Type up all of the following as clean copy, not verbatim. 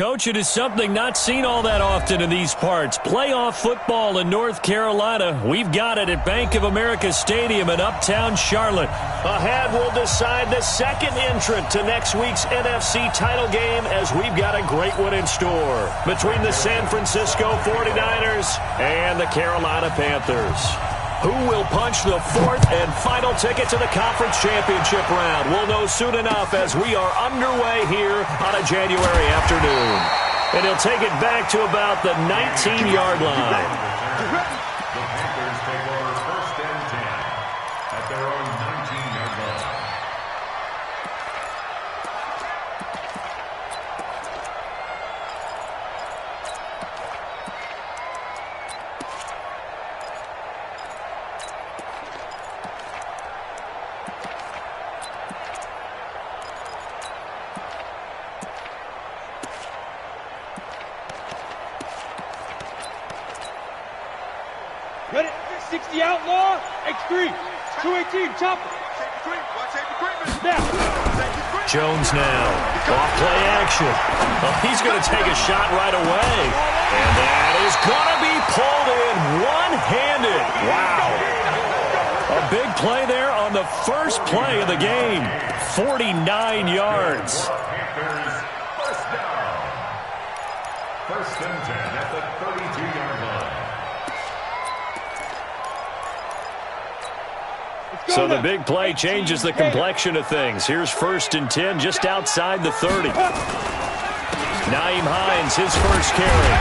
Coach, it is something not seen all that often in these parts. Playoff football in North Carolina. We've got it at Bank of America Stadium in Uptown Charlotte. Ahead, we'll decide the second entrant to next week's NFC title game as we've got a great one in store between the San Francisco 49ers and the Carolina Panthers. Who will punch the fourth and final ticket to the conference championship round? We'll know soon enough as we are underway here on a January afternoon. And he'll take it back to about the 19-yard line. The Panthers take over first and 10 at their own 19-yard line. Ready? 60 outlaw. X3. 218. Chopper. Now. Jones now. Off play action. Well, he's going to take a shot right away. And that is going to be pulled in one-handed. Wow. A big play there on the first play of the game. 49 yards. Panthers first down. First and 10 at the 32-yard line. So the big play changes the complexion of things. Here's first and 10 just outside the 30. Naeem Hines, his first carry.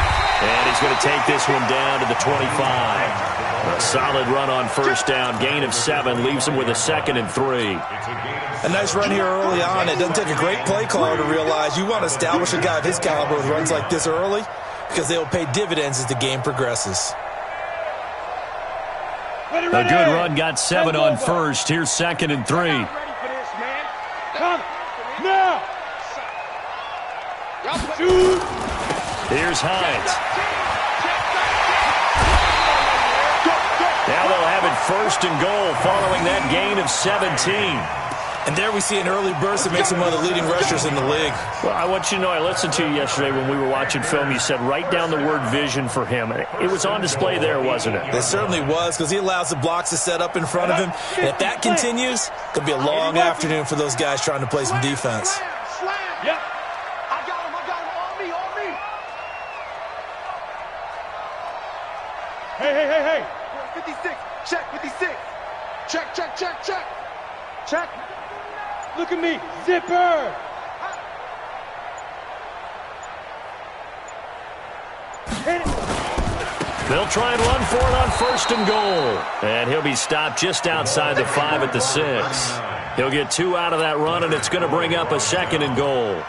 And he's going to take this one down to the 25. A solid run on first down. Gain of 7 leaves him with a 2nd and 3. A nice run here early on. It doesn't take a great play caller to realize you want to establish a guy of his caliber with runs like this early because they will pay dividends as the game progresses. A good run got 7 on first. Here's 2nd and 3. Come now. Here's Hines. Now they'll have it first and goal following that gain of 17. And there we see an early burst that makes him one of the leading rushers in the league. Well, I want you to know, I listened to you yesterday when we were watching film. You said write down the word vision for him. It was on display there, wasn't it? It certainly was, because he allows the blocks to set up in front of him. And if that continues, it could be a long afternoon for those guys trying to play some defense. Yep. I got him. On me. Hey. 56. Check, 56. Check. Check. Look at me. Zipper. Hit it. They'll try and run for it on first and goal. And he'll be stopped just outside the 5 at the 6. He'll get 2 out of that run, and it's going to bring up a 2nd and goal.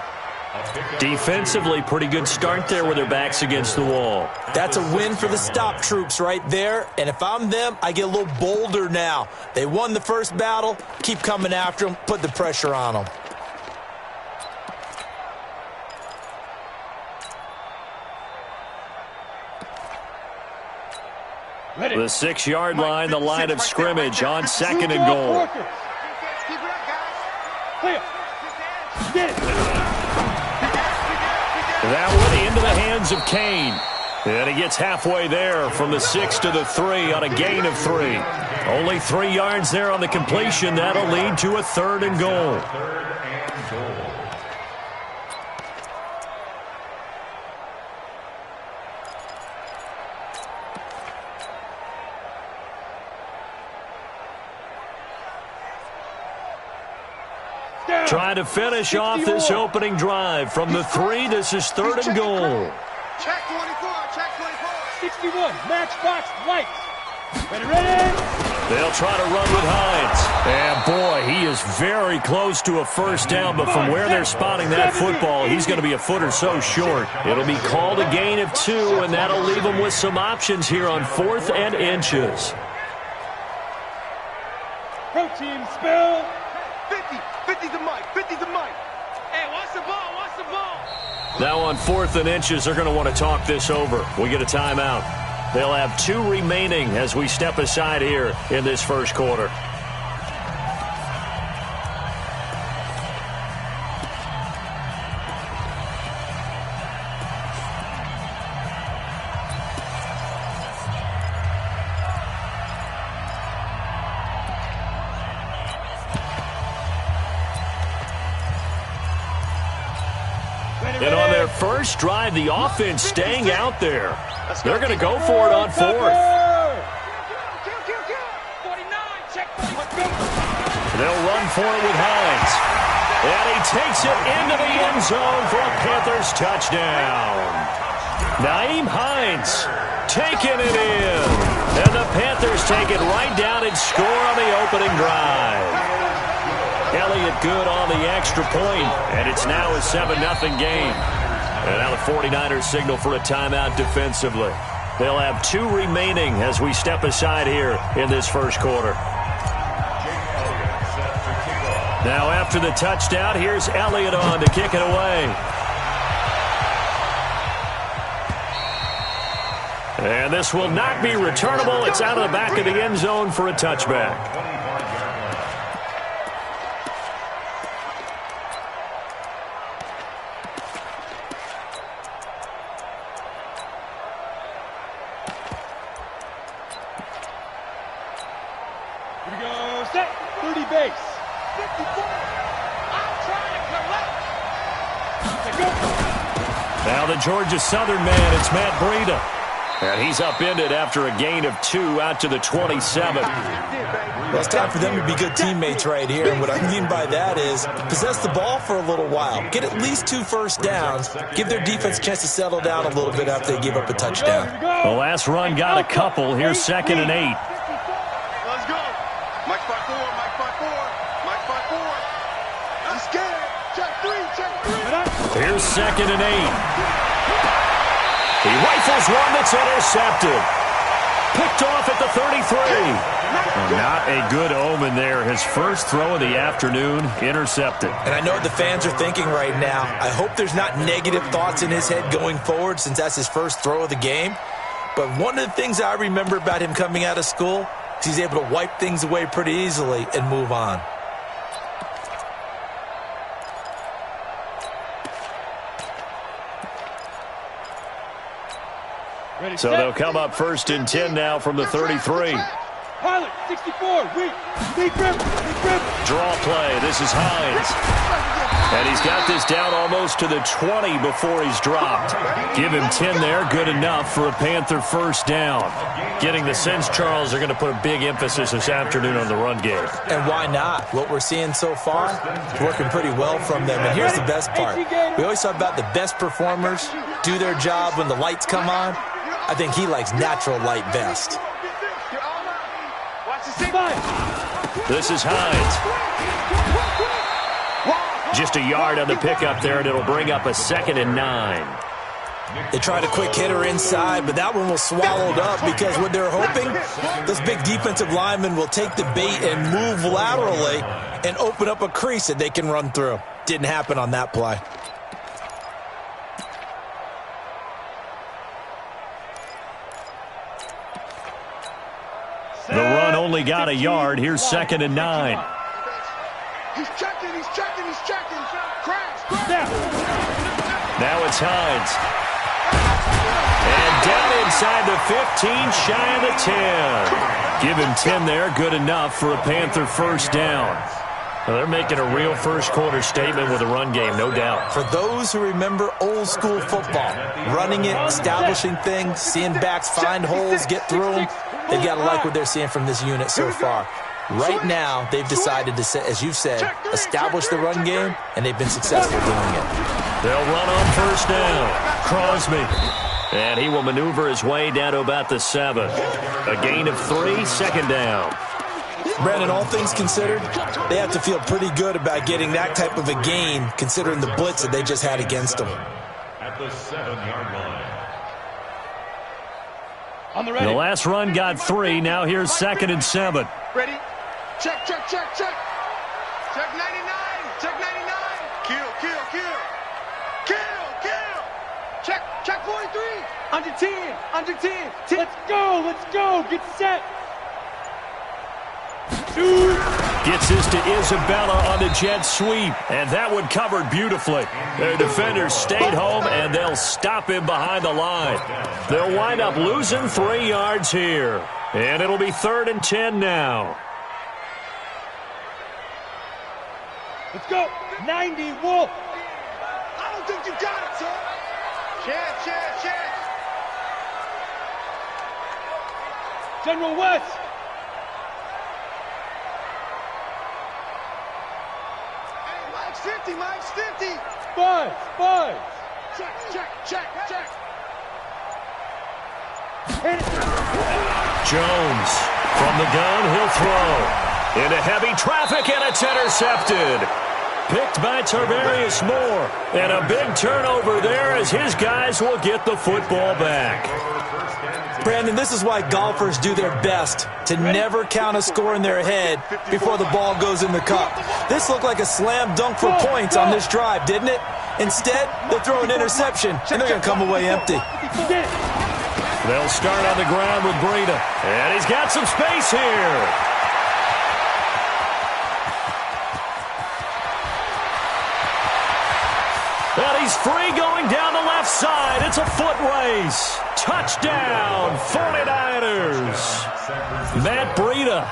Defensively, pretty good start there with their backs against the wall. That's a win for the stop troops right there. And if I'm them, I get a little bolder now. They won the first battle. Keep coming after them. Put the pressure on them. The 6-yard line, the line of scrimmage on 2nd and goal. That one into the hands of Kane. And he gets halfway there from the 6 to the 3 on a gain of 3. Only 3 yards there on the completion. That'll lead to a 3rd and goal. Trying to finish off this opening drive from the 3. This is 3rd and goal. Check 24. 61. Matchbox lights. Ready. They'll try to run with Hines. And, boy, he is very close to a first down, but from where they're spotting that football, he's going to be a foot or so short. It'll be called a gain of 2, and that'll leave him with some options here on 4th and inches. Protein spill. 50's the mic. Hey, watch the ball. Now on 4th and inches, they're going to want to talk this over. We get a timeout. They'll have 2 remaining as we step aside here in this first quarter. And on their first drive, the offense staying out there. They're going to go for it on fourth. They'll run for it with Hines. And he takes it into the end zone for a Panthers touchdown. Nyheim Hines taking it in. And the Panthers take it right down and score on the opening drive. Elliott good on the extra point, and it's now a 7-0 game. And now the 49ers signal for a timeout defensively. They'll have 2 remaining as we step aside here in this first quarter. Now after the touchdown, here's Elliott on to kick it away. And this will not be returnable. It's out of the back of the end zone for a touchback. Here we go, set, 30 base. 54. I'm trying to collect. Now the Georgia Southern man, it's Matt Breida. And he's upended after a gain of 2 out to the 27. Well, it's time for them to be good teammates right here. And what I mean by that is possess the ball for a little while. Get at least 2 first downs. Give their defense a chance to settle down a little bit after they give up a touchdown. The last run got a couple. Here's 2nd and 8. Let's go. Mike 5-4, Mike 5-4, Mike 5-4. I'm scared. Check 3, check 3. Here's 2nd and 8. He rifles one that's intercepted. Picked off at the 33. Well, not a good omen there. His first throw of the afternoon intercepted. And I know what the fans are thinking right now. I hope there's not negative thoughts in his head going forward since that's his first throw of the game. But one of the things I remember about him coming out of school is he's able to wipe things away pretty easily and move on. So they'll come up 1st and 10 now from the 33. Pilot, 64, weak grip. Draw play. This is Hines. And he's got this down almost to the 20 before he's dropped. Give him 10 there. Good enough for a Panther first down. Getting the sense, Charles, they're going to put a big emphasis this afternoon on the run game. And why not? What we're seeing so far is working pretty well from them. And here's the best part. We always talk about the best performers do their job when the lights come on. I think he likes natural light best. This is Hines. Just a yard on the pickup there, and it'll bring up a 2nd and 9. They tried a quick hitter inside, but that one was swallowed up because what they're hoping, this big defensive lineman will take the bait and move laterally and open up a crease that they can run through. Didn't happen on that play. The run only got a yard. Here's 2nd and 9. He's checking. Crash. Now it's Hines. And down inside the 15, shy of the 10. Give him 10 there. Good enough for a Panther first down. Well, they're making a real first quarter statement with a run game, no doubt. For those who remember old school football, running it, establishing things, seeing backs find holes, get through them, they've got to like what they're seeing from this unit so far. Right now, they've decided to, as you've said, establish the run game, and they've been successful doing it. They'll run on first down. Crosby. And he will maneuver his way down to about the 7. A gain of 3, 2nd down. Brandon, all things considered, they have to feel pretty good about getting that type of a gain, considering the blitz that they just had against them. At the 7-yard line. On the ready. The last run got 3. Now here's 2nd and 7. Ready? Check. Check 99. Check 99. Kill. Check 43. Under 10. Let's go. Get set. Gets this to Isabella on the jet sweep. And that one covered beautifully. Their defenders stayed home, and they'll stop him behind the line. They'll wind up losing 3 yards here. And it'll be 3rd and 10 now. Let's go. 90, Wolf. I don't think you got it. Chance. General West. Hey, Mike's 50. Five. Check. Hit it. Jones from the gun, he'll throw. Into heavy traffic, and it's intercepted. Picked by Tarvarius Moore. And a big turnover there as his guys will get the football back. Brandon, this is why golfers do their best to never count a score in their head before the ball goes in the cup. This looked like a slam dunk for points on this drive, didn't it? Instead, they'll throw an interception, and they're going to come away empty. They'll start on the ground with Breida. And he's got some space here. And he's free going down the left side. It's a foot race. Touchdown, 49ers. Matt Breida,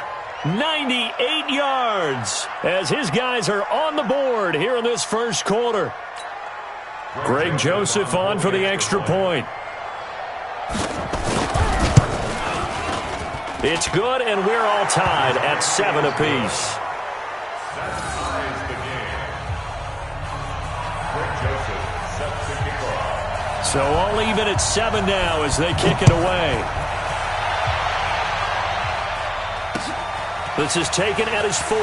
98 yards, as his guys are on the board here in this first quarter. Greg Joseph on for the extra point. It's good, and we're all tied at 7 apiece. So all even at 7 now as they kick it away. This is taken at his 4.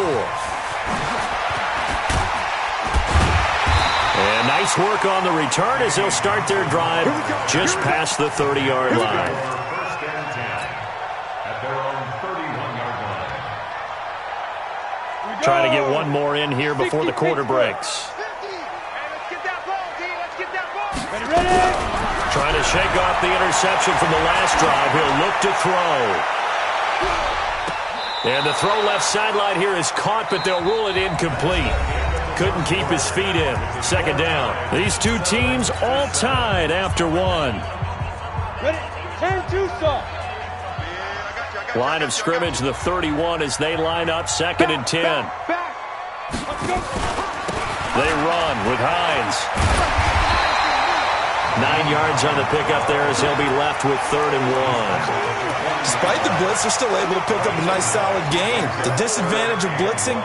And nice work on the return as they'll start their drive just past the 30-yard line. First and 10 at their own 31-yard line. Trying to get one more in here before the quarter breaks. Trying to shake off the interception from the last drive. He'll look to throw. And the throw left sideline here is caught, but they'll rule it incomplete. Couldn't keep his feet in. Second down. These two teams all tied after 1. Ready? 10-2 soft. Line of scrimmage, the 31 as they line up second and 10. They run with Hines. 9 yards on the pickup there as he'll be left with 3rd and 1. Despite the blitz, they're still able to pick up a nice solid gain. The disadvantage of blitzing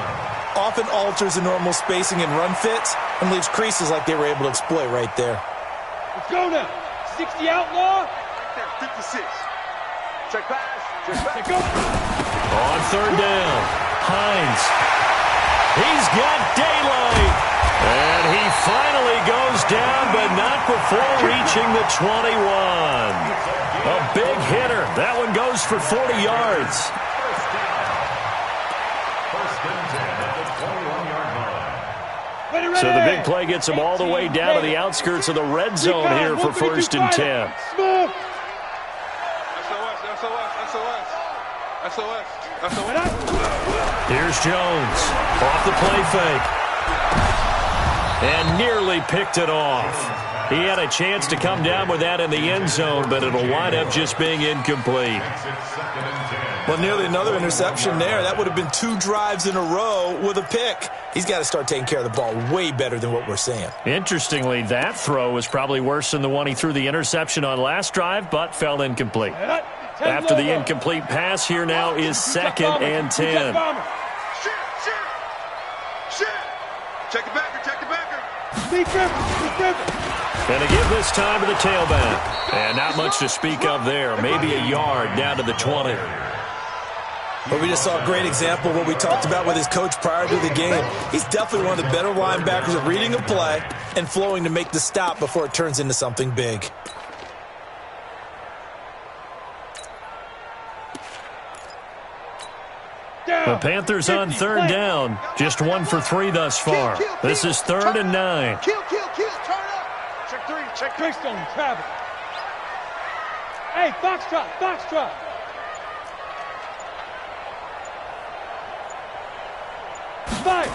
often alters the normal spacing and run fits and leaves creases like they were able to exploit right there. Let's go now. 60 outlaw. 56. Check pass. Check go. On 3rd down, Hines. He's got daylight. And he finally goes down, but not before reaching the 21. A big hitter. That one goes for 40 yards. First and 10 at the 21-yard line. So the big play gets him all the way down to the outskirts of the red zone here for 1st and 10. SOS. Here's Jones off the play fake. And nearly picked it off. He had a chance to come down with that in the end zone, but it'll wind up just being incomplete. Well, nearly another interception there. That would have been 2 drives in a row with a pick. He's got to start taking care of the ball way better than what we're seeing. Interestingly, that throw was probably worse than the one he threw the interception on last drive, but fell incomplete. After the incomplete pass, here now is 2nd and 10. Check it back. And to give this time to the tailback. And not much to speak of there. Maybe a yard down to the 20. But we just saw a great example of what we talked about with his coach prior to the game. He's definitely one of the better linebackers at reading a play and flowing to make the stop before it turns into something big. The Panthers on 3rd down. Just 1 for 3 thus far. This is 3rd and 9. Kill. Turn up. Check 3. Check Greystone, travel. Hey, Foxtrot. Five.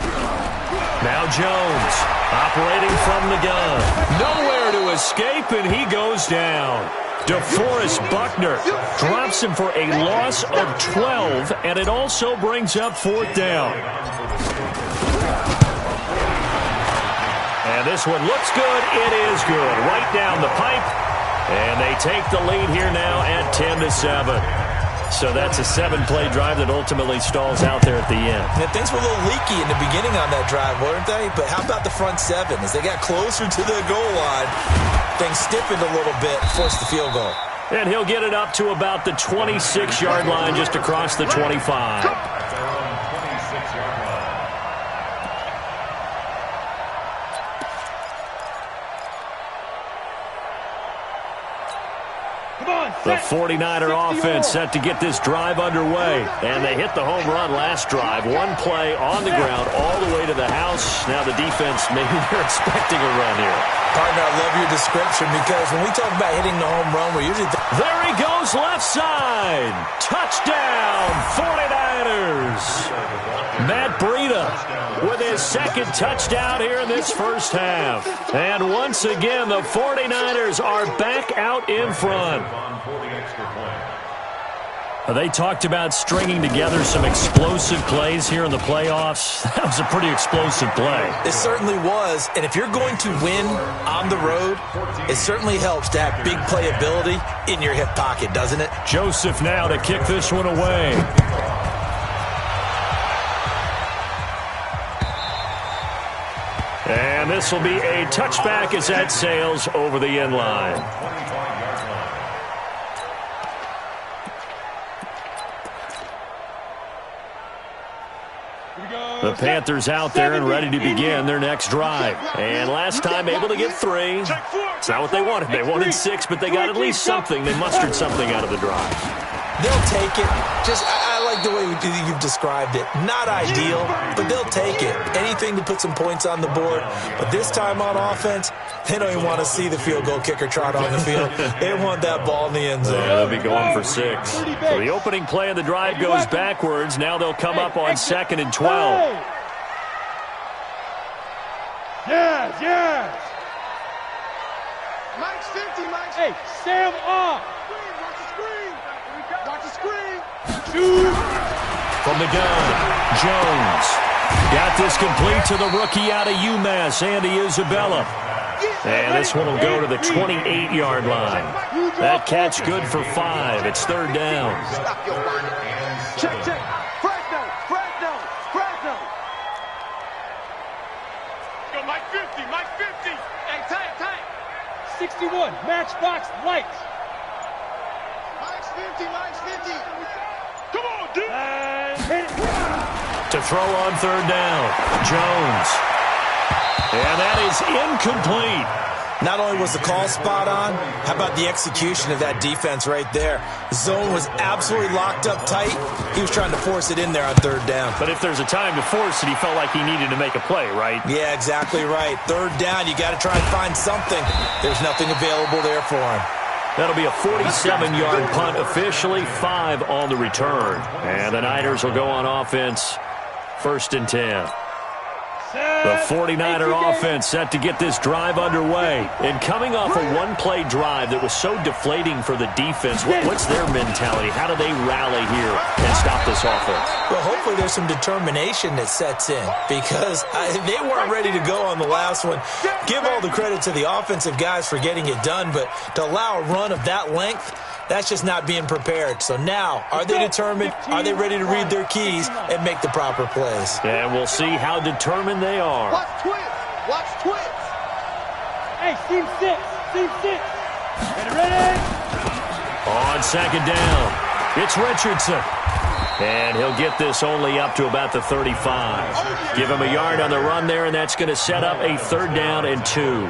Now Jones operating from the gun. Nowhere to escape, and he goes down. DeForest Buckner drops him for a loss of 12, and it also brings up 4th down. And this one looks good. It is good. Right down the pipe. And they take the lead here now at 10-7. So that's a 7-play drive that ultimately stalls out there at the end. And things were a little leaky in the beginning on that drive, weren't they? But how about the front seven? As they got closer to the goal line, things stiffened a little bit, forced the field goal. And he'll get it up to about the 26-yard line, just across the 25. The 49er offense set to get this drive underway. And they hit the home run last drive. One play on the ground all the way to the house. Now the defense, maybe they're expecting a run here. Partner, I love your description because when we talk about hitting the home run, we usually... There he goes, left side. Touchdown, 49ers. Matt Breida with his second touchdown here in this first half. And once again, the 49ers are back out in front. They talked about stringing together some explosive plays here in the playoffs. That was a pretty explosive play. It certainly was. And if you're going to win on the road, it certainly helps to have big playability in your hip pocket, doesn't it? Joseph now to kick this one away. And this will be a touchback as that sails over the end line. The Panthers out there and ready to begin their next drive. And last time able to get 3. It's not what they wanted. They wanted 6, but they got at least something. They mustered something out of the drive. They'll take it. I like the way you've described it. Not ideal, but they'll take it. Anything to put some points on the board. But this time on offense, they don't even want to see the field goal kicker trot on the field. They want that ball in the end zone. Yeah, they'll be going for 6. So the opening play of the drive goes backwards. Now they'll come up on 2nd and 12. Yes. Mike's 50, Mike's. Hey, Sam off. Watch the screen. Watch the screen. From the gun, Jones. Got this complete to the rookie out of UMass, Andy Isabella. And this one will go to the 28-yard line. That catch good for 5. It's 3rd down. Check. Fresno. Go, Mike 50. Hey, tight. 61, matchbox lights. Mike's 50. Come on, dude. Hit it. To throw on 3rd down, Jones. And that is incomplete. Not only was the call spot on, how about the execution of that defense right there? The zone was absolutely locked up tight. He was trying to force it in there on 3rd down. But if there's a time to force it, he felt like he needed to make a play, right? Yeah, exactly right. 3rd down, you got to try and find something. There's nothing available there for him. That'll be a 47-yard punt, officially 5 on the return. And the Niners will go on offense, 1st and 10. The 49er offense set to get this drive underway. And coming off a one-play drive that was so deflating for the defense, what's their mentality? How do they rally here and stop this offense? Well, hopefully there's some determination that sets in because they weren't ready to go on the last one. Give all the credit to the offensive guys for getting it done, but to allow a run of that length, that's just not being prepared. So now, are they determined? Are they ready to read their keys and make the proper plays? And we'll see how determined they are. Watch twins. Hey, team 6. Ready? On 2nd down, it's Richardson. And he'll get this only up to about the 35. Give him a yard on the run there, and that's going to set up a 3rd down and 2.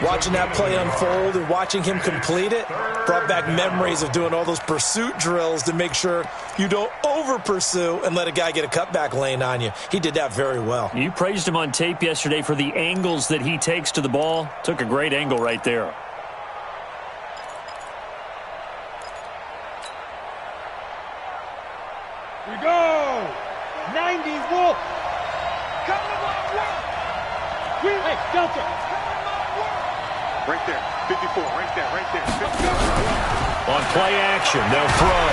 Watching that play unfold and watching him complete it brought back memories of doing all those pursuit drills to make sure you don't over-pursue and let a guy get a cutback lane on you. He did that very well. You praised him on tape yesterday for the angles that he takes to the ball. Took a great angle right there. We go. 90s Wolf. Hey, Delta. Right there, 54, right there. 54. On play action, they'll throw.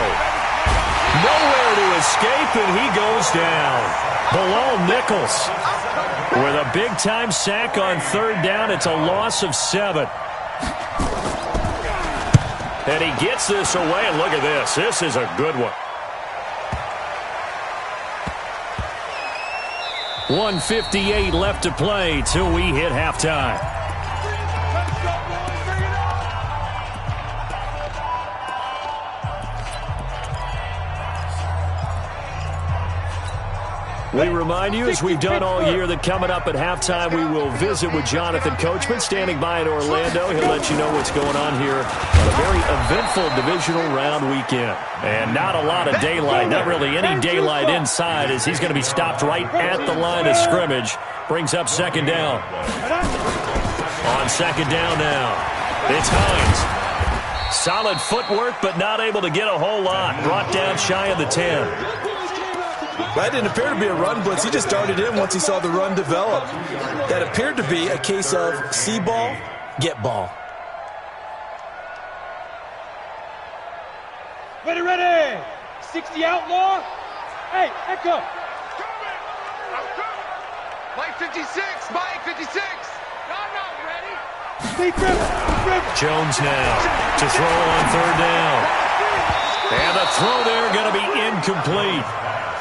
Nowhere to escape, and he goes down. Bilal Nichols with a big-time sack on third down. It's a loss of 7. And he gets this away, and look at this. This is a good one. 1:58 left to play till we hit halftime. We remind you, as we've done all year, that coming up at halftime, we will visit with Jonathan Coachman, standing by in Orlando. He'll let you know what's going on here on a very eventful divisional round weekend. And not a lot of daylight, not really any daylight inside, as he's going to be stopped right at the line of scrimmage. Brings up second down. On second down now, it's Hines. Solid footwork, but not able to get a whole lot. Brought down shy of the 10. That didn't appear to be a run blitz. He just darted in once he saw the run develop. That appeared to be a case of see ball, get ball. Ready, ready. 60 outlaw. Hey, Echo. Mike 56, Mike 56. I'm not ready. Jones now to throw on third down. And the throw there going to be incomplete.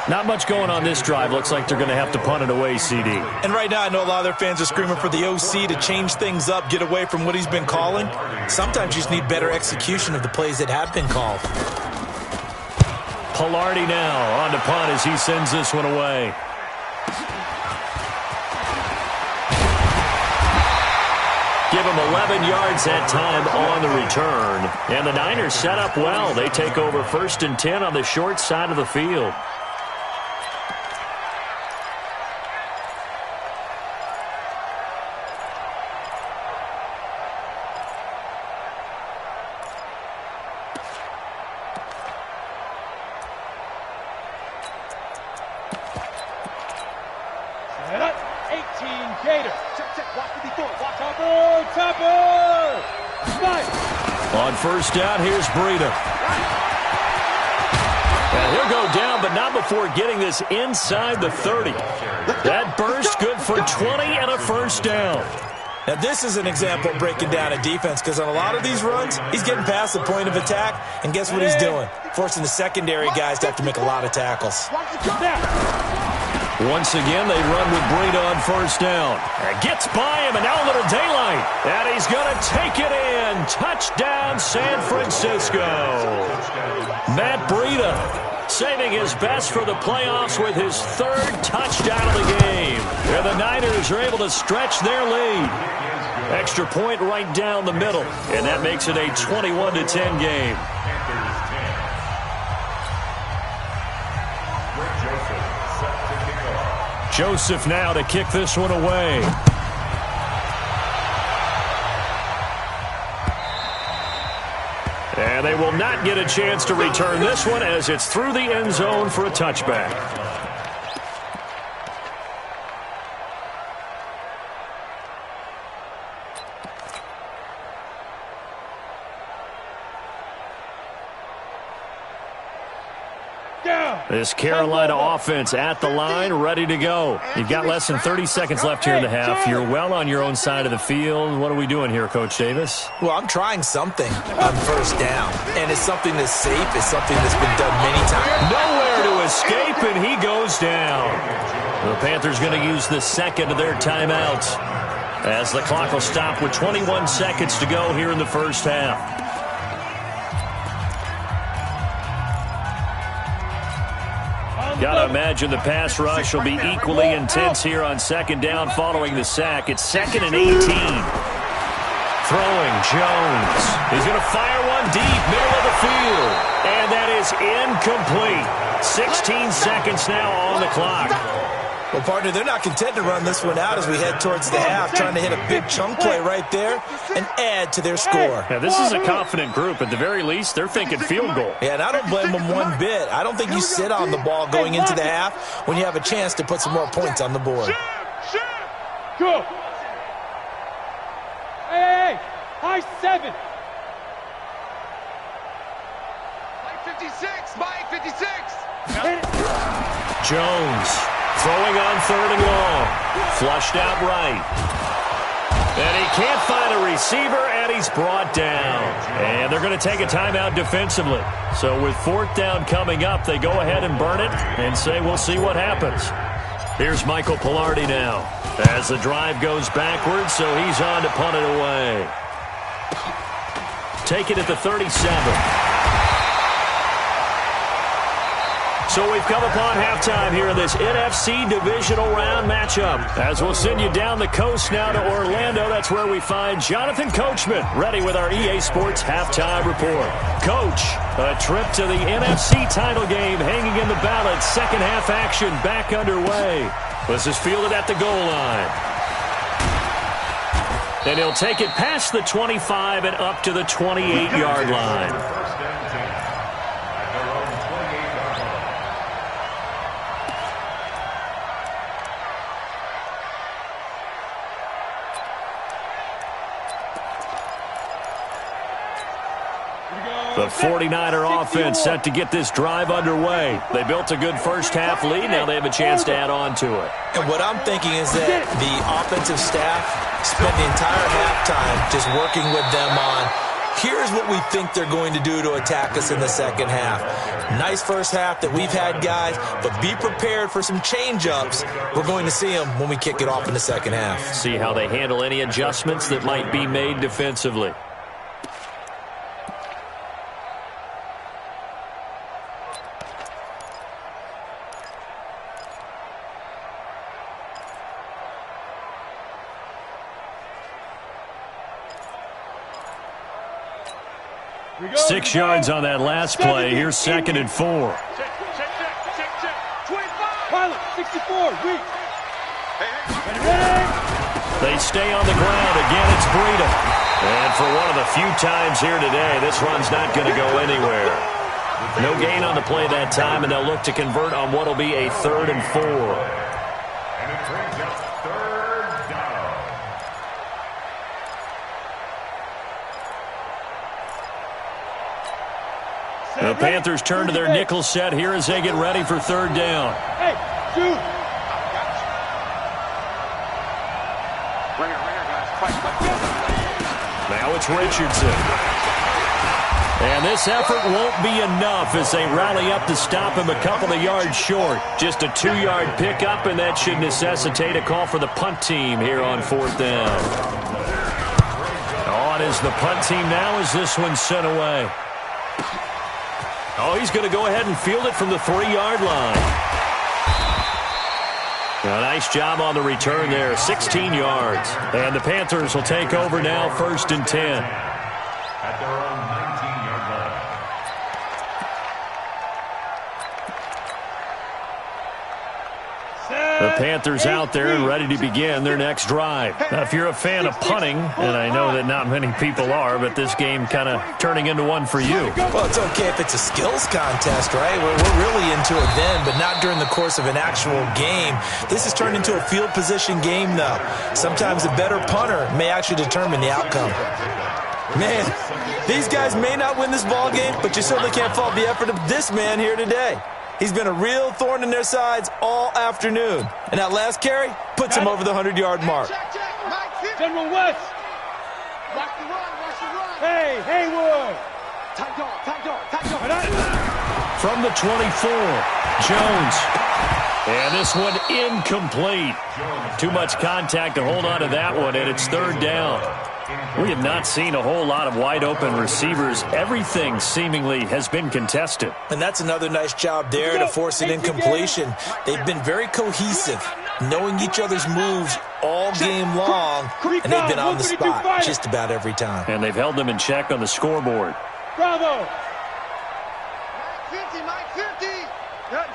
Not much going on this drive. Looks like they're going to have to punt it away, CD. And right now, I know a lot of their fans are screaming for the OC to change things up, get away from what he's been calling. Sometimes you just need better execution of the plays that have been called. Pilardi now on to punt as he sends this one away. Give him 11 yards that time on the return. And the Niners set up well. They take over 1st and 10 on the short side of the field. On first down, here's Breida. And he'll go down, but not before getting this inside the 30. That burst good for 20 and a first down. Now, this is an example of breaking down a defense, because on a lot of these runs, he's getting past the point of attack, and guess what he's doing? Forcing the secondary guys to have to make a lot of tackles. Once again, they run with Breida on first down. And gets by him, and now a little daylight. And he's going to take it in. Touchdown, San Francisco. Matt Breida saving his best for the playoffs with his 3rd touchdown of the game. And the Niners are able to stretch their lead. Extra point right down the middle. And that makes it a 21-10 game. Joseph now to kick this one away. And they will not get a chance to return this one as it's through the end zone for a touchback. This Carolina offense at the line, ready to go. You've got less than 30 seconds left here in the half. You're well on your own side of the field. What are we doing here, Coach Davis? Well, I'm trying something on first down, and it's something that's safe. It's something that's been done many times. Nowhere to escape, and he goes down. The Panthers going to use the second of their timeouts as the clock will stop with 21 seconds to go here in the first half. Got to imagine the pass rush will be equally intense here on second down following the sack. It's 2nd and 18. Throwing, Jones. He's going to fire one deep, middle of the field. And that is incomplete. 16 seconds now on the clock. Well, partner, they're not content to run this one out as we head towards the half, trying to hit a big chunk play right there and add to their score. Now, this is a confident group. At the very least, they're thinking field goal. Yeah, and I don't blame them one bit. I don't think you sit on the ball going into the half when you have a chance to put some more points on the board. Go. Hey, high 7. Mike 56, Mike 56. Jones throwing on 3rd and long. Flushed out right. And he can't find a receiver, and he's brought down. And they're going to take a timeout defensively. So with 4th down coming up, they go ahead and burn it and say we'll see what happens. Here's Michael Pilardi now as the drive goes backwards, so he's on to punt it away. Take it at the 37. So we've come upon halftime here in this NFC divisional round matchup. As we'll send you down the coast now to Orlando, that's where we find Jonathan Coachman ready with our EA Sports halftime report. Coach, a trip to the NFC title game hanging in the balance. Second half action back underway. This is fielded at the goal line. And he'll take it past the 25 and up to the 28-yard line. The 49er offense set to get this drive underway. They built a good first half lead. Now they have a chance to add on to it. And what I'm thinking is that the offensive staff spent the entire halftime just working with them on, here's what we think they're going to do to attack us in the second half. Nice first half that we've had, guys, but be prepared for some change-ups. We're going to see them when we kick it off in the second half. See how they handle any adjustments that might be made defensively. Six yards on that last play. Here's 2nd and 4. Pilot, 64, weak. They stay on the ground. Again, it's Breida. And for one of the few times here today, this run's not going to go anywhere. No gain on the play that time, and they'll look to convert on what will be a 3rd and 4. And it brings up 3rd down. The Panthers turn to their nickel set here as they get ready for 3rd down. Hey, shoot. Now it's Richardson. And this effort won't be enough as they rally up to stop him a couple of yards short. Just a 2-yard pickup, and that should necessitate a call for the punt team here on 4th down. On is the punt team now as this one's sent away. Oh, he's going to go ahead and field it from the 3-yard line. A nice job on the return there, 16 yards. And the Panthers will take over now, 1st and 10. At their own 19-yard line. The Panthers out there and ready to begin their next drive. Now, if you're a fan of punting, and I know that not many people are, but this game kind of turning into one for you. Well, it's okay if it's a skills contest, right? We're really into it then, but not during the course of an actual game. This has turned into a field position game, though. Sometimes a better punter may actually determine the outcome. Man, these guys may not win this ball game, but you certainly can't fault the effort of this man here today. He's been a real thorn in their sides all afternoon. And that last carry puts him over the 100-yard mark. General West. Watch the run. Hey, Haywood. Tight dog. From the 24, Jones. And this one incomplete. Too much contact to hold on to that one, and it's 3rd down. We have not seen a whole lot of wide-open receivers. Everything seemingly has been contested. And that's another nice job there to force an incompletion. They've been very cohesive, knowing each other's moves all game long, and they've been on the spot just about every time. And they've held them in check on the scoreboard. Bravo. Mike 50. Cut.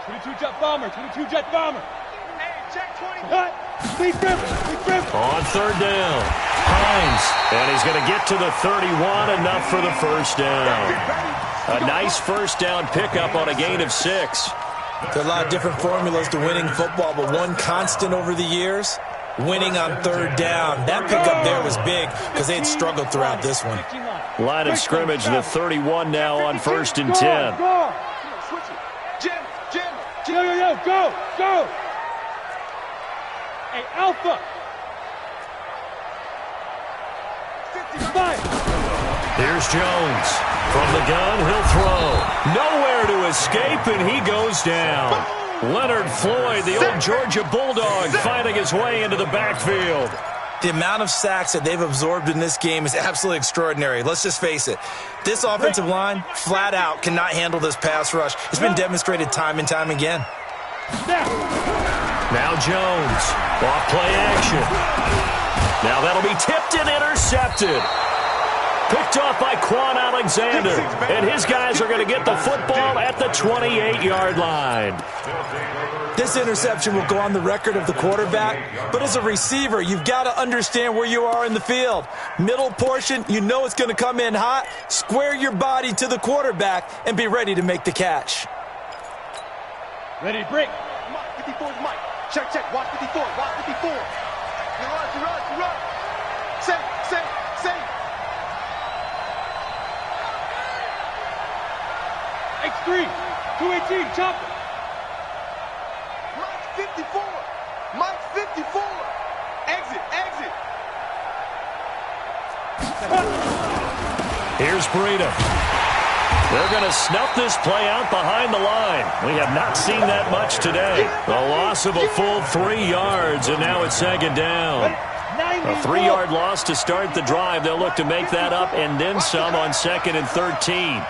22 jet bomber. Hey, check 20. Cut. Big rip. On 3rd down, Hines. And he's going to get to the 31, enough for the 1st down. A nice 1st down pickup on a gain of 6. There are a lot of different formulas to winning football, but one constant over the years, winning on 3rd down. That pickup there was big because they had struggled throughout this one. Line of scrimmage, the 31 now on 1st and 10. Switch it. Jim. Yo, go! Hey, Alpha! 55! Here's Jones. From the gun, he'll throw. Nowhere to escape, and he goes down. Leonard Floyd, the old Georgia Bulldog, finding his way into the backfield. The amount of sacks that they've absorbed in this game is absolutely extraordinary. Let's just face it. This offensive line, flat out, cannot handle this pass rush. It's been demonstrated time and time again. Now Jones. Off play action. Now that'll be tipped and intercepted. Picked off by Quan Alexander. And his guys are going to get the football at the 28-yard line. This interception will go on the record of the quarterback, but as a receiver, you've got to understand where you are in the field. Middle portion, you know it's going to come in hot. Square your body to the quarterback and be ready to make the catch. Ready to break. Mike, 54 is Mike. Check. Watch 54. Watch 54. You run. Say. X3, 218, chopper. Mike 54. Exit. Here's Breida. They're going to snuff this play out behind the line. We have not seen that much today. A loss of a full 3 yards, and now it's second down. A 3-yard loss to start the drive. They'll look to make that up and then some on 2nd and 13.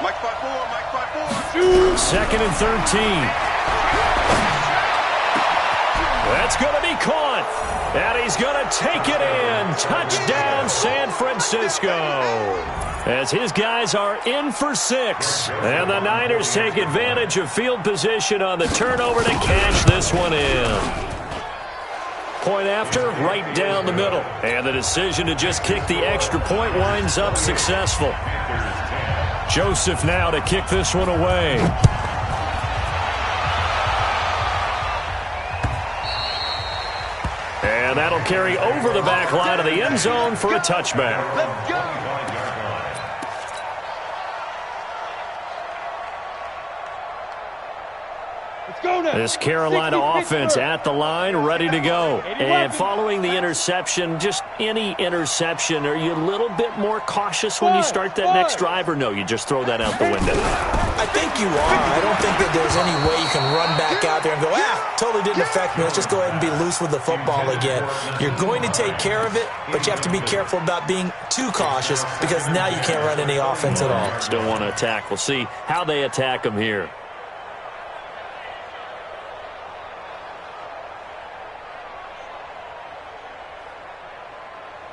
Mike 54. 2nd and 13. That's going to be caught. And he's going to take it in. Touchdown, San Francisco. As his guys are in for 6. And the Niners take advantage of field position on the turnover to cash this one in. Point after, right down the middle. And the decision to just kick the extra point winds up successful. Joseph now to kick this one away. And that'll carry over the back line of the end zone for a touchback. Let's go. This Carolina offense at the line, ready to go. And following the interception, just any interception, are you a little bit more cautious when you start that next drive, or no, you just throw that out the window? I think you are. I don't think that there's any way you can run back out there and go, totally didn't affect me. Let's just go ahead and be loose with the football again. You're going to take care of it, but you have to be careful about being too cautious because now you can't run any offense at all. Still want to attack. We'll see how they attack them here.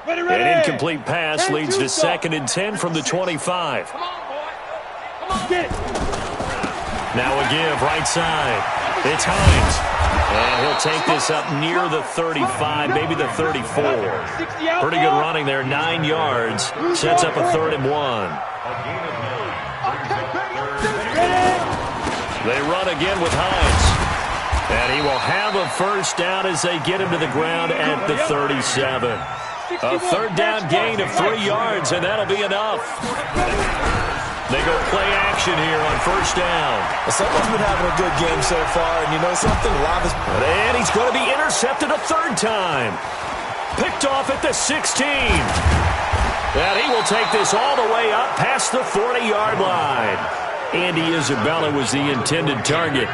An incomplete pass leads to 2nd and 10 from the 25. Now a give, right side. It's Hines. And he'll take this up near the 35, maybe the 34. Pretty good running there, 9 yards. Sets up a 3rd and 1. They run again with Hines. And he will have a first down as they get him to the ground at the 37. A 3rd down gain of 3 yards, and that'll be enough. They go play action here on 1st down. Well, someone's been having a good game so far, and you know something? And he's going to be intercepted a 3rd time. Picked off at the 16. And he will take this all the way up past the 40-yard line. Andy Isabella was the intended target.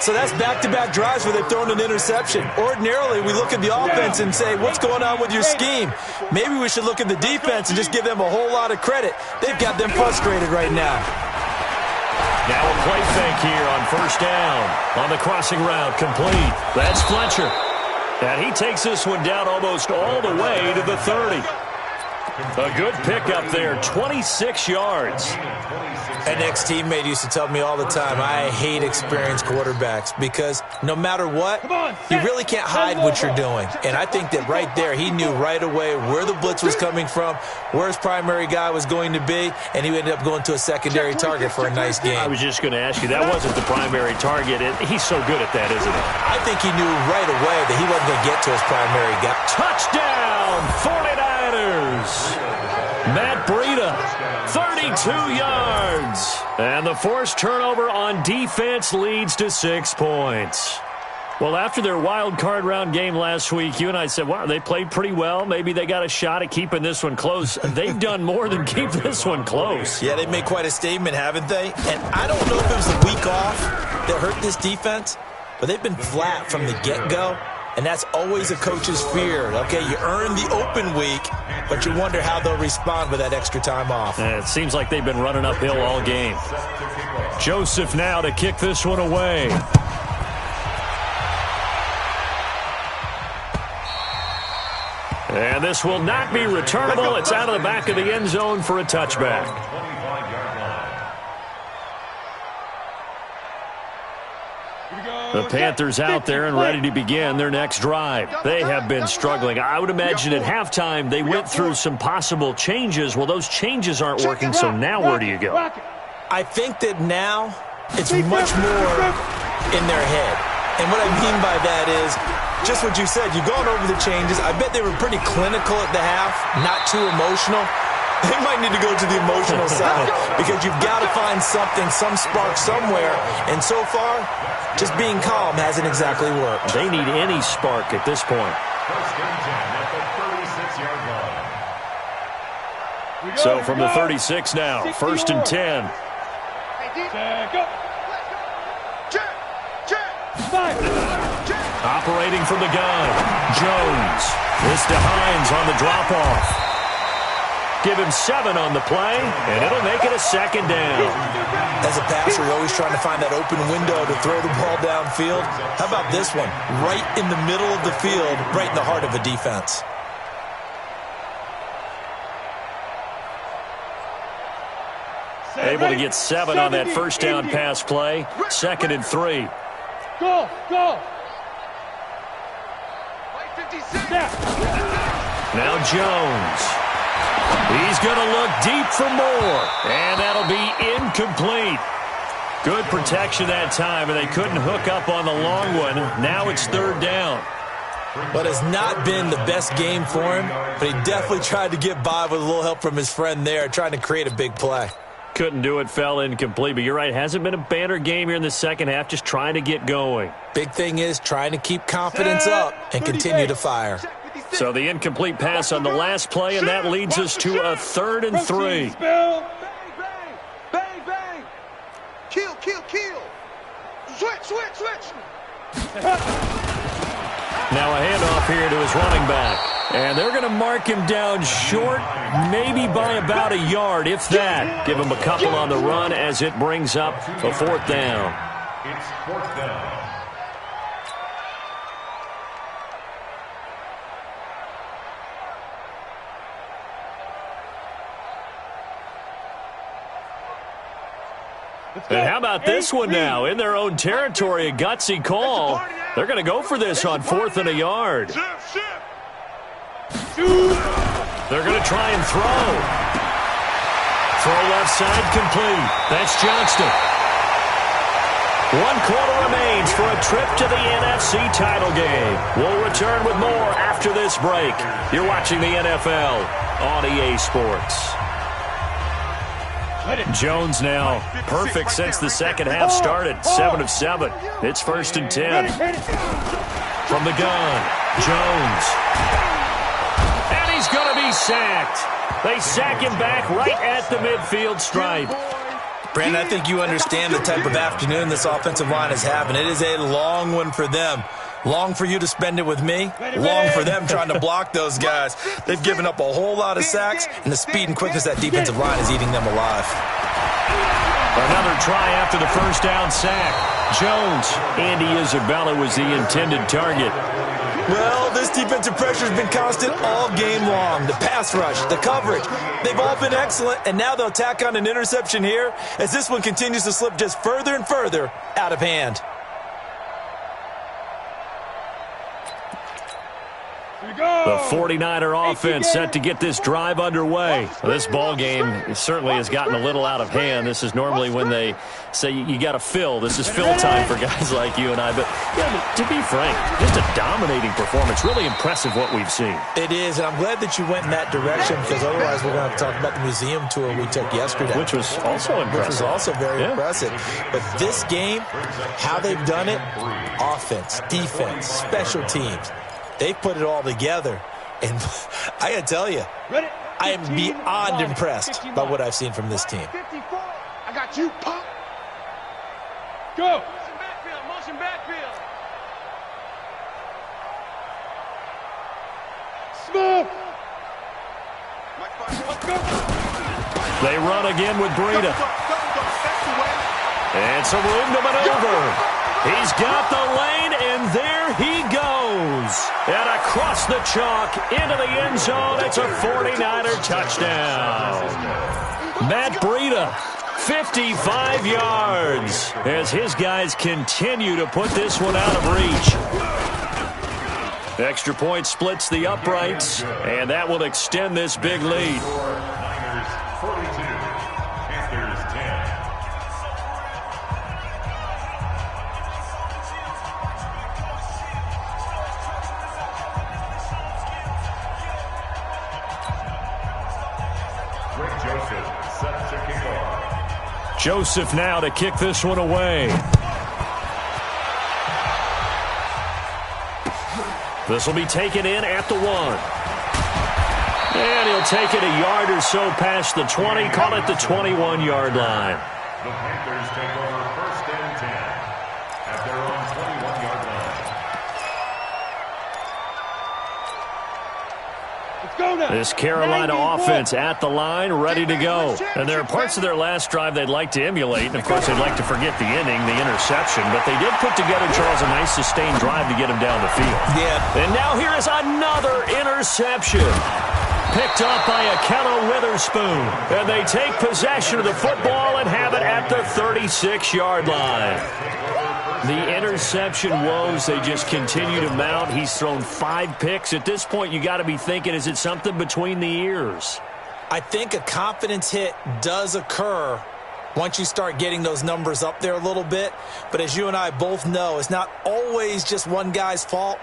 So that's back-to-back drives where they've thrown an interception. Ordinarily, we look at the offense and say, what's going on with your scheme? Maybe we should look at the defense and just give them a whole lot of credit. They've got them frustrated right now. Now a play fake here on 1st down. On the crossing route, complete. That's Fletcher. And he takes this one down almost all the way to the 30. A good pickup there, 26 yards. An ex-teammate used to tell me all the time, I hate experienced quarterbacks because no matter what, you really can't hide what you're doing. And I think that right there, he knew right away where the blitz was coming from, where his primary guy was going to be, and he ended up going to a secondary target for a nice game. I was just going to ask you, that wasn't the primary target. He's so good at that, isn't he? I think he knew right away that he wasn't going to get to his primary guy. Touchdown, 49ers! Matt Breida 32 yards. And the forced turnover on defense leads to 6 points. Well, after their wild card round game last week, you and I said, wow, they played pretty well. Maybe they got a shot at keeping this one close. They've done more than keep this one close. Yeah, they've made quite a statement, haven't they? And I don't know if it was the week off that hurt this defense, but they've been flat from the get-go. And that's always a coach's fear. Okay, you earn the open week, but you wonder how they'll respond with that extra time off. And it seems like they've been running uphill all game. Joseph now to kick this one away. And this will not be returnable. It's out of the back of the end zone for a touchback. The Panthers out there and ready to begin their next drive. They have been struggling. I would imagine at halftime they went through some possible changes. Well, those changes aren't working, so now where do you go? I think that now it's much more in their head. And what I mean by that is just what you said. You've gone over the changes. I bet they were pretty clinical at the half, not too emotional. They might need to go to the emotional side because you've got to find something, some spark somewhere. And so far, just being calm hasn't exactly worked. They need any spark at this point. So from the 36 now, 1st and 10. Operating from the gun, Jones. This to Hines on the drop-off. Give him 7 on the play, and it'll make it a 2nd down. As a passer, you're always trying to find that open window to throw the ball downfield. How about this one? Right in the middle of the field, right in the heart of a defense. Able to get 7 on that first down pass play. 2nd and 3. Go! Now Jones. He's going to look deep for more, and that'll be incomplete. Good protection that time, and they couldn't hook up on the long one. Now it's 3rd down. But it's not been the best game for him, but he definitely tried to get by with a little help from his friend there, trying to create a big play. Couldn't do it, fell incomplete, but you're right, hasn't been a banner game here in the second half, just trying to get going. Big thing is trying to keep confidence up and continue to fire. So the incomplete pass on the last play, and that leads us to a 3rd and 3. Bang, bang. Kill. Switch. Now a handoff here to his running back. And they're going to mark him down short, maybe by about a yard, if that. Give him a couple on the run as it brings up a 4th down. It's 4th down. And how about this one now? In their own territory, a gutsy call. They're going to go for this on 4th and a yard. They're going to try and throw. Throw left side complete. That's Johnston. 1 quarter remains for a trip to the NFC title game. We'll return with more after this break. You're watching the NFL on EA Sports. Jones now perfect since the second half started. 7 of 7. It's 1st and 10. From the gun, Jones. And he's going to be sacked. They sack him back right at the midfield stripe. Brandon, I think you understand the type of afternoon this offensive line is having. It is a long one for them. Long for you to spend it with me. Long for them trying to block those guys. They've given up a whole lot of sacks, and the speed and quickness of that defensive line is eating them alive. Another try after the first down sack. Jones. Andy Isabella was the intended target. Well, this defensive pressure has been constant all game long. The pass rush, the coverage, they've all been excellent, and now they'll tack on an interception here as this one continues to slip just further and further out of hand. The 49er offense set to get this drive underway. This ball game certainly has gotten a little out of hand. This is normally when they say you got to fill. This is fill time for guys like you and I. But yeah, to be frank, just a dominating performance. Really impressive what we've seen. It is, and I'm glad that you went in that direction because otherwise we're going to have to talk about the museum tour we took yesterday. Which was also impressive. Which was also very impressive. But this game, how they've done it, offense, defense, special teams, they put it all together. And I got to tell you, I am beyond impressed by what I've seen from this team. I got you, pop. Go. Motion backfield. Smoke. Let's go. They run again with Breida. And some room to maneuver. He's got the lane, and there he goes. And across the chalk, into the end zone. It's a 49er touchdown. Matt Breida, 55 yards, as his guys continue to put this one out of reach. Extra point splits the uprights, and that will extend this big lead. Niners 42, Panthers 10. Joseph now to kick this one away. This will be taken in at the 1. And he'll take it a yard or so past the 20, call it the 21-yard line. The Panthers take over 1st and 10 at their own 21-yard line. Let's go now. This Carolina offense at the line, ready to go. And there are parts of their last drive they'd like to emulate. And, of course, they'd like to forget the inning, the interception. But they did put together, Charles, a nice sustained drive to get him down the field. Yeah. And now here is another interception. Picked up by Akello Witherspoon. And they take possession of the football and have it at the 36-yard line. The interception woes, they just continue to mount. He's thrown 5 picks. At this point, you got to be thinking, is it something between the ears? I think a confidence hit does occur once you start getting those numbers up there a little bit. But as you and I both know, it's not always just one guy's fault.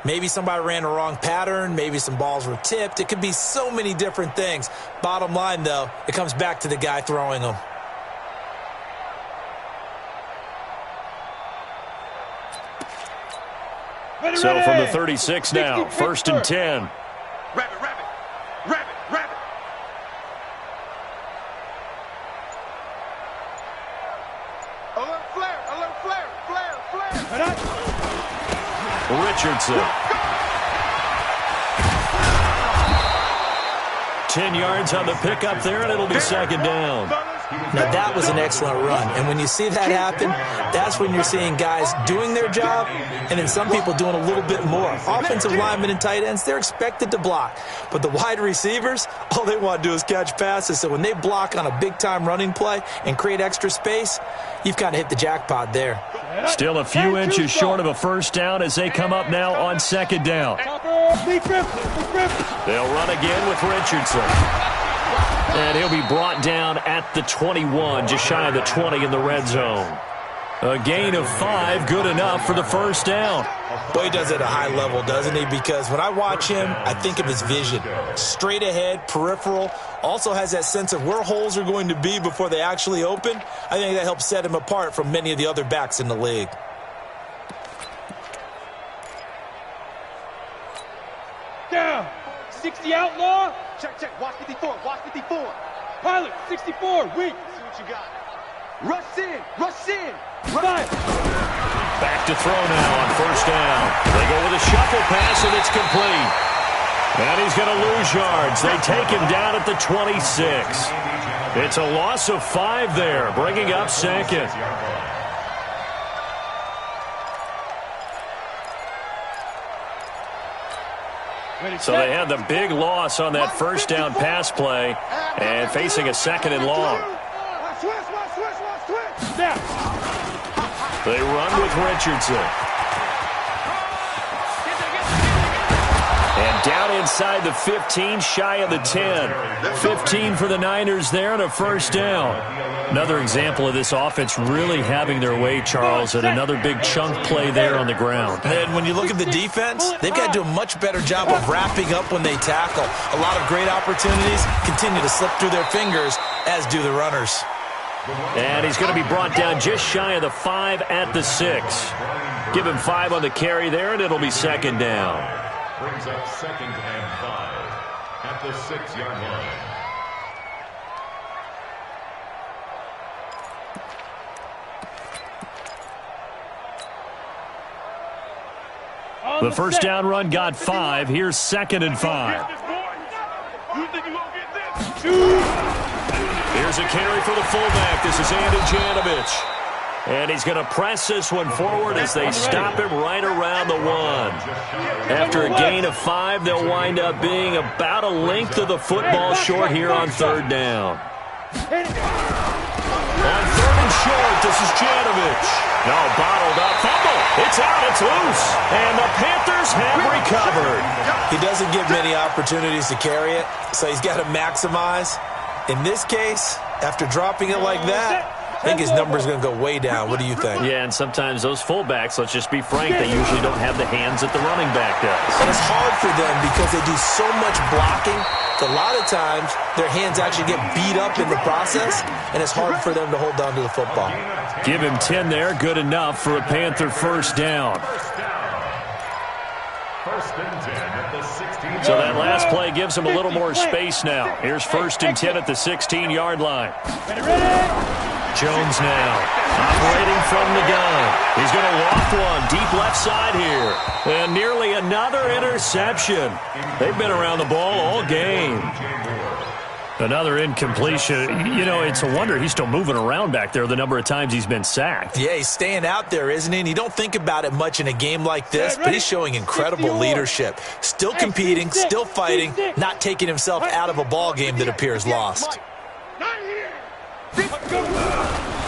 Maybe somebody ran the wrong pattern. Maybe some balls were tipped. It could be so many different things. Bottom line, though, it comes back to the guy throwing them. So from the 36 now, 1st and 10. Rabbit. Alert flare. Richardson. 10 yards on the pickup there, and it'll be 2nd down. Now, that was an excellent run. And when you see that happen, that's when you're seeing guys doing their job and then some people doing a little bit more. Offensive linemen and tight ends, they're expected to block. But the wide receivers, all they want to do is catch passes. So when they block on a big-time running play and create extra space, you've kind of hit the jackpot there. Still a few inches short of a 1st down as they come up now on 2nd down. They'll run again with Richardson. And he'll be brought down at the 21, just shy of the 20 in the red zone. A gain of 5, good enough for the 1st down. Boy, he does it at a high level, doesn't he? Because when I watch him, I think of his vision. Straight ahead, peripheral. Also has that sense of where holes are going to be before they actually open. I think that helps set him apart from many of the other backs in the league. Down. 60 outlaw. Check. Watch 54. Pilot, 64, weak. See what you got. Rush in. Five. Back to throw now on 1st down. They go with a shuffle pass, and it's complete. And he's going to lose yards. They take him down at the 26. It's a loss of 5 there, bringing up 2nd. So they had the big loss on that 1st down pass play and facing a 2nd and long. They run with Richardson. Down inside the 15, shy of the 10. 15 for the Niners there and a first down. Another example of this offense really having their way, Charles, and another big chunk play there on the ground. And when you look at the defense, they've got to do a much better job of wrapping up when they tackle. A lot of great opportunities continue to slip through their fingers, as do the runners. And he's going to be brought down just shy of the 5 at the 6. Give him 5 on the carry there, and it'll be second down. Brings up 2nd and 5 at the 6-yard line. The first down run got 5. Here's 2nd and 5. Here's a carry for the fullback. This is MaddenChseMe's. And he's going to press this one forward as they stop him right around the 1. After a gain of 5, they'll wind up being about a length of the football short here on 3rd down. On 3rd and short, this is MaddenChse. No, bottled up. Fumble. It's out. It's loose. And the Panthers have recovered. He doesn't get many opportunities to carry it, so he's got to maximize. In this case, after dropping it like that, I think his number's going to go way down. What do you think? Yeah, and sometimes those fullbacks, let's just be frank, they usually don't have the hands that the running back does. And it's hard for them because they do so much blocking. A lot of times, their hands actually get beat up in the process, and it's hard for them to hold on to the football. Give him 10 there. Good enough for a Panther first down. First and 10 at the 16. So that last play gives him a little more space now. Here's 1st and 10 at the 16-yard line. Jones now, operating from the gun. He's going to loft one deep left side here. And nearly another interception. They've been around the ball all game. Another incompletion. You know, it's a wonder he's still moving around back there the number of times he's been sacked. Yeah, he's staying out there, isn't he? And you don't think about it much in a game like this, but he's showing incredible leadership. Still competing, still fighting, not taking himself out of a ball game that appears lost.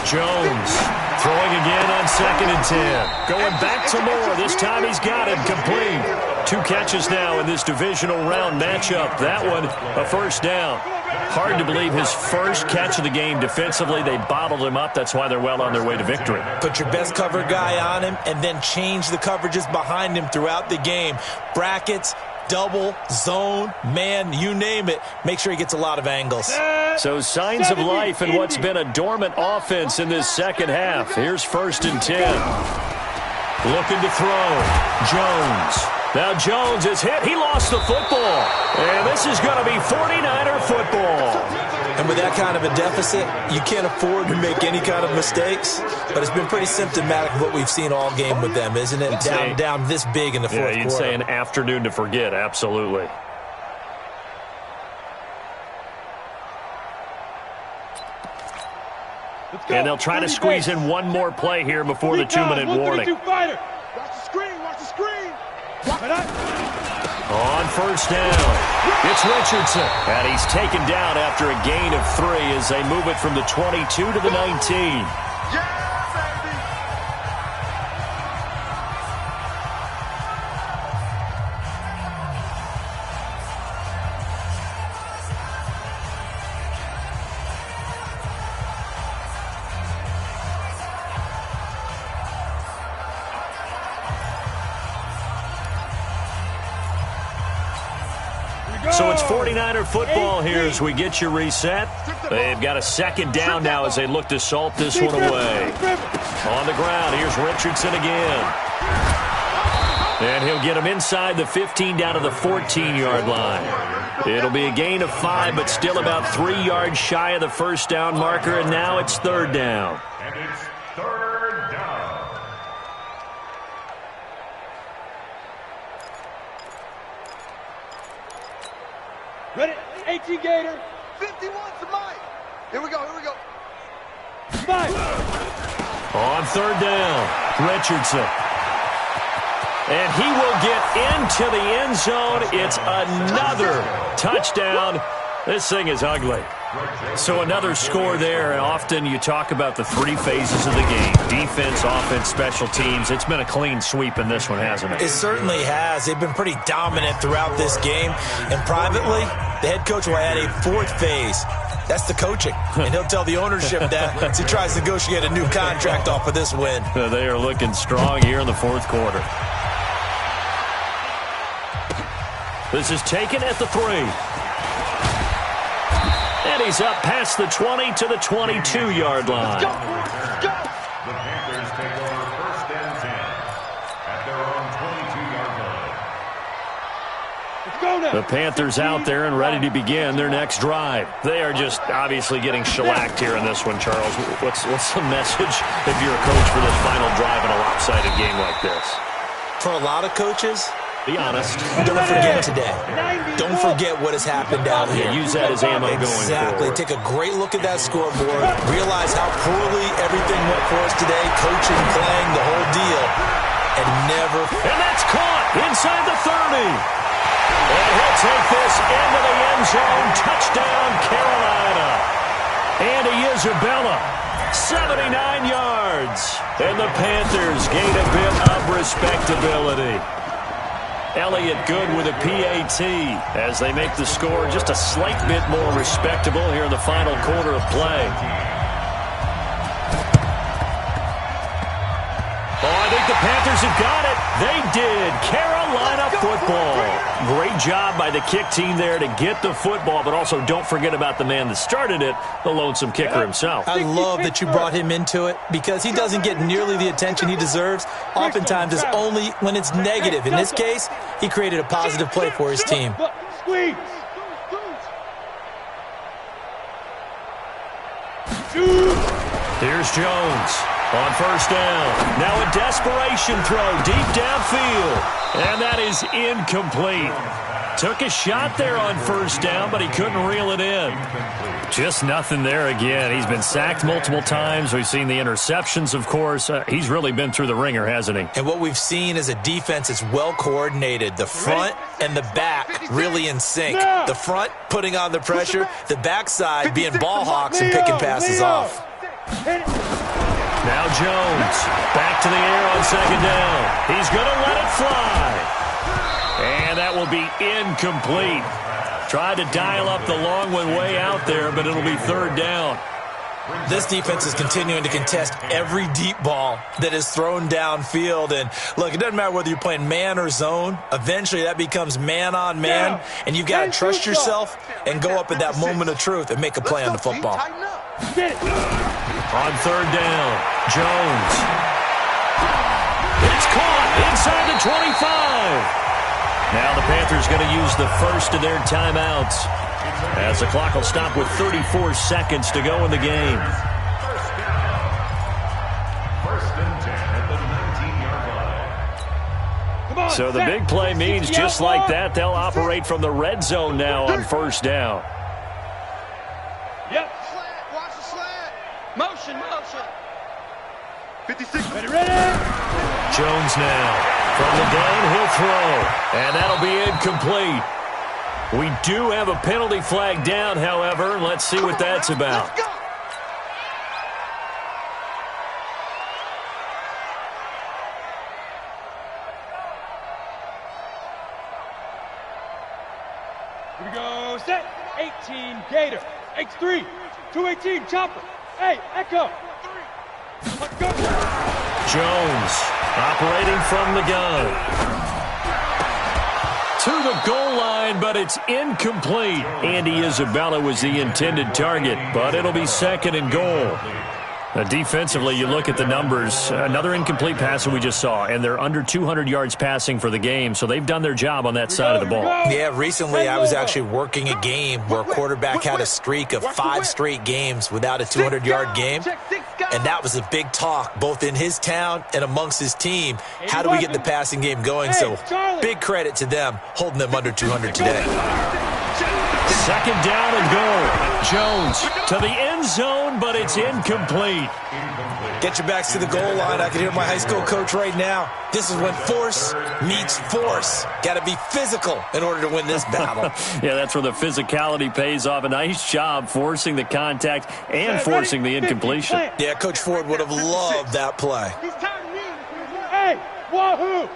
Jones throwing again on 2nd and 10. Going back to Moore. This time he's got him complete. 2 catches now in this divisional round matchup. That one a first down. Hard to believe his first catch of the game defensively. They bottled him up. That's why they're well on their way to victory. Put your best cover guy on him and then change the coverages behind him throughout the game. Brackets, double, zone, man, you name it. Make sure he gets a lot of angles. So signs of life in what's been a dormant offense in this second half. Here's 1st and 10. Looking to throw. Jones. Now Jones is hit. He lost the football. And this is going to be 49er football. And with that kind of a deficit, you can't afford to make any kind of mistakes. But it's been pretty symptomatic of what we've seen all game with them, isn't it? Down this big in the fourth quarter. Yeah, you'd say an afternoon to forget. Absolutely. And they'll try to squeeze in one more play here before the 2-minute warning. Watch the screen. Watch the screen. On first down, it's Richardson. And he's taken down after a gain of 3 as they move it from the 22 to the 19. So it's 49er football here as we get you reset. They've got a second down now as they look to salt this one away. On the ground, here's Richardson again. And he'll get him inside the 15 down to the 14-yard line. It'll be a gain of 5, but still about 3 yards shy of the first down marker, and now it's 3rd down. And it's 3rd down. Ready? 18 Gator. 51 to Mike. Here we go. Mike. On 3rd down, Richardson. And he will get into the end zone. It's another touchdown. This thing is ugly. So another score there, and often you talk about the three phases of the game. Defense, offense, special teams. It's been a clean sweep in this one, hasn't it? It certainly has. They've been pretty dominant throughout this game. And privately, the head coach will add a fourth phase. That's the coaching. And he'll tell the ownership that as he tries to negotiate a new contract off of this win. They are looking strong here in the fourth quarter. This is taken at the 3. And he's up past the 20 to the 22-yard line. The Panthers take over 1st and 10 at their own 22-yard line. The Panthers out there and ready to begin their next drive. They are just obviously getting shellacked here in this one, Charles. What's the message if you're a coach for this final drive in a lopsided game like this? For a lot of coaches, be honest. Don't forget today. Don't forget what has happened down here. Use that as ammo going forward. Exactly. Take a great look at that scoreboard. Realize how poorly everything went for us today. Coaching, playing, the whole deal. And never... And that's caught inside the 30. And he'll take this into the end zone. Touchdown, Carolina. Andy Isabella, 79 yards. And the Panthers gain a bit of respectability. Elliott good with a PAT as they make the score just a slight bit more respectable here in the final quarter of play. Oh, I think the Panthers have got it. They did. Carolina football. Great job by the kick team there to get the football, but also don't forget about the man that started it, the lonesome kicker himself. I love that you brought him into it because he doesn't get nearly the attention he deserves. Oftentimes it's only when it's negative. In this case, he created a positive play for his team. Here's Jones on 1st down. Now a desperation throw deep downfield. And that is incomplete. Took a shot there on 1st down, but he couldn't reel it in. Just nothing there again. He's been sacked multiple times. We've seen the interceptions, of course. He's really been through the ringer, hasn't he? And what we've seen is a defense that's well coordinated. The front and the back really in sync. The front putting on the pressure. The backside being ball hawks and picking passes off. Now Jones back to the air on 2nd down. He's going to let it fly. And that will be incomplete. Tried to dial up the long one way out there, but it'll be 3rd down. This defense is continuing to contest every deep ball that is thrown downfield. And, look, it doesn't matter whether you're playing man or zone. Eventually that becomes man-on-man, and you've got to trust yourself and go up at that moment of truth and make a play on the football. On 3rd down, Jones. It's caught inside the 25. Now the Panthers going to use the first of their timeouts as the clock will stop with 34 seconds to go in the game. 1st and 10 at the 19-yard line. So the big play means just like that, they'll operate from the red zone now on 1st down. Yep. Watch the slant. Motion. 56. Ready. Jones now from the downhill throw, and that'll be incomplete. We do have a penalty flag down, however. Let's see what that's about. Let's go. Here we go. Set. 18 Gator. X3. 218 Chopper. Hey, Echo. Let's go. Jones operating from the gun. To the goal line, but it's incomplete. Andy Isabella was the intended target, but it'll be 2nd and goal. Defensively, you look at the numbers. Another incomplete pass that we just saw, and they're under 200 yards passing for the game, so they've done their job on that side of the ball. Yeah, recently I was actually working a game where a quarterback had a streak of 5 straight games without a 200-yard game, and that was a big talk both in his town and amongst his team. How do we get the passing game going? So big credit to them holding them under 200 today. Second down and goal. Jones to the end zone, but it's incomplete. Get your backs to the goal line. I can hear my high school coach right now. This is when force meets force. Got to be physical in order to win this battle. Yeah, that's where the physicality pays off. A nice job forcing the contact and forcing the incompletion. Yeah, Coach Ford would have loved that play. Hey, wahoo!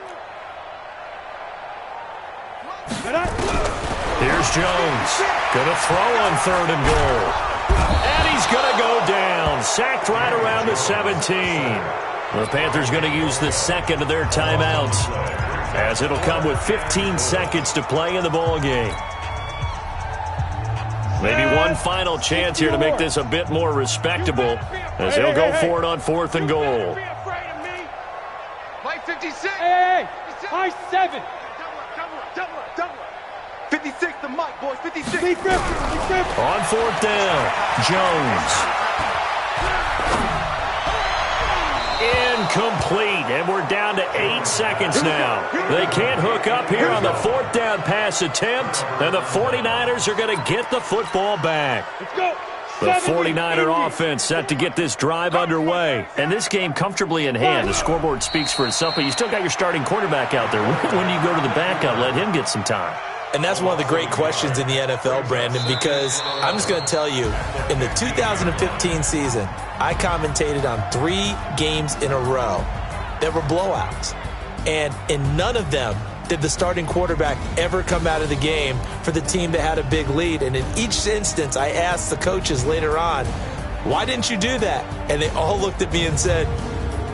Here's Jones. Gonna throw on 3rd and goal. And he's gonna go down. Sacked right around the 17. The Panthers gonna use the second of their timeouts, as it'll come with 15 seconds to play in the ball game. Maybe one final chance here to make this a bit more respectable, as he'll go for it on 4th and goal. Mike 56. Hey, high 7. 56, the mic, boys. 56. Big grip. On 4th down, Jones. Incomplete, and we're down to 8 seconds now. They can't hook up here on the 4th down pass attempt, and the 49ers are going to get the football back. Let's go. The 49er offense set to get this drive underway. And this game comfortably in hand. The scoreboard speaks for itself, but you still got your starting quarterback out there. When do you go to the backup, let him get some time? And that's one of the great questions in the NFL, Brandon, because I'm just going to tell you, in the 2015 season, I commentated on 3 games in a row that were blowouts. And in none of them did the starting quarterback ever come out of the game for the team that had a big lead. And in each instance, I asked the coaches later on, why didn't you do that? And they all looked at me and said,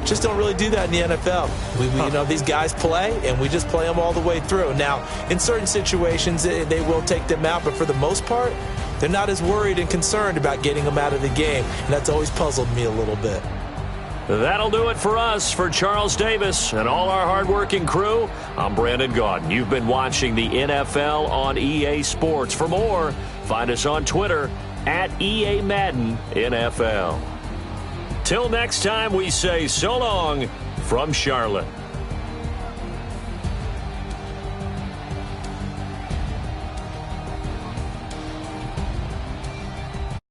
just don't really do that in the NFL. You know, these guys play, and we just play them all the way through. Now, in certain situations, they will take them out, but for the most part, they're not as worried and concerned about getting them out of the game, and that's always puzzled me a little bit. That'll do it for us. For Charles Davis and all our hardworking crew, I'm Brandon Gaudin. You've been watching the NFL on EA Sports. For more, find us on Twitter at EA Madden NFL. Till next time, we say so long from Charlotte.